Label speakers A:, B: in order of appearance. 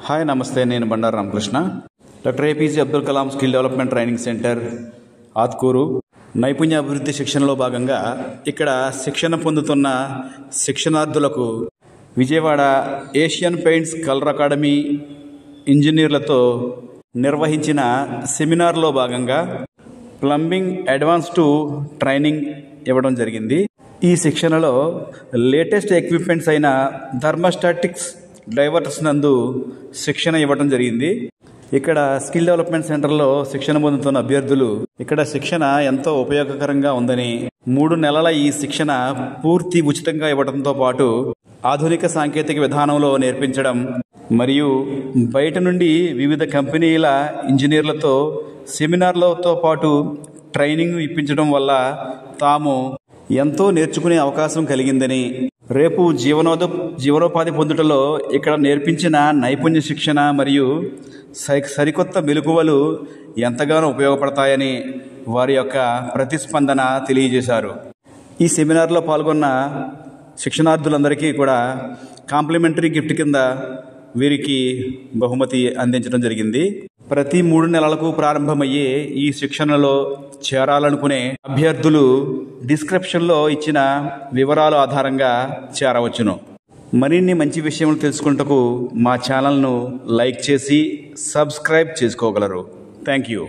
A: Hi నమస్తే, నేను Bandaru Ramakrishna. Doctor APJ Abdul Kalam skill development training centre Atkur నైపుణ్య అభివృద్ధి శిక్షణలో భాగంగా ఇక్కడ శిక్షణ పొందుతున్న శిక్షణార్థులకు Vijayawada Asian paints colour academy ఇంజనీర్లతో నిర్వహించిన సెమినార్లో భాగంగా ప్లంబింగ్ అడ్వాన్స్డ్ ట్రైనింగ్ ఇవ్వడం జరిగింది. ఈ శిక్షణలో లేటెస్ట్ ఎక్విప్మెంట్స్ అయిన థర్మోస్టాటిక్స్ డైవర్టర్స్ నందు శిక్షణ ఇవ్వడం జరిగింది. ఇక్కడ స్కిల్ డెవలప్మెంట్ సెంటర్లో శిక్షణ పొందుతున్న అభ్యర్థులు ఇక్కడ శిక్షణ ఎంతో ఉపయోగకరంగా ఉందని, 3 నెలల ఈ శిక్షణ పూర్తి ఉచితంగా ఇవ్వడంతో పాటు ఆధునిక సాంకేతిక విధానంలో నేర్పించడం మరియు బయట నుండి వివిధ కంపెనీల ఇంజనీర్లతో సెమినార్లతో పాటు ట్రైనింగ్ ఇప్పించడం వల్ల తాము ఎంతో నేర్చుకునే అవకాశం కలిగిందని, రేపు జీవనోపాధి పొందుటలో ఇక్కడ నేర్పించిన నైపుణ్య శిక్షణ మరియు సరికొత్త మెలకువలు ఎంతగానో ఉపయోగపడతాయని వారి యొక్క ప్రతిస్పందన తెలియజేశారు. ఈ సెమినార్లో పాల్గొన్న శిక్షణార్థులందరికీ కూడా కాంప్లిమెంటరీ గిఫ్ట్ కింద వీరికి బహుమతి అందించడం జరిగింది. ప్రతి 3 నెలలకు ప్రారంభమయ్యే ఈ శిక్షణలో చేరాలనుకునే అభ్యర్థులు డిస్క్రిప్షన్లో ఇచ్చిన వివరాల ఆధారంగా చేరవచ్చును. మరిన్ని మంచి విషయములు తెలుసుకుంటకు మా ఛానల్ను లైక్ చేసి సబ్స్క్రైబ్ చేసుకోగలరు. Thank you.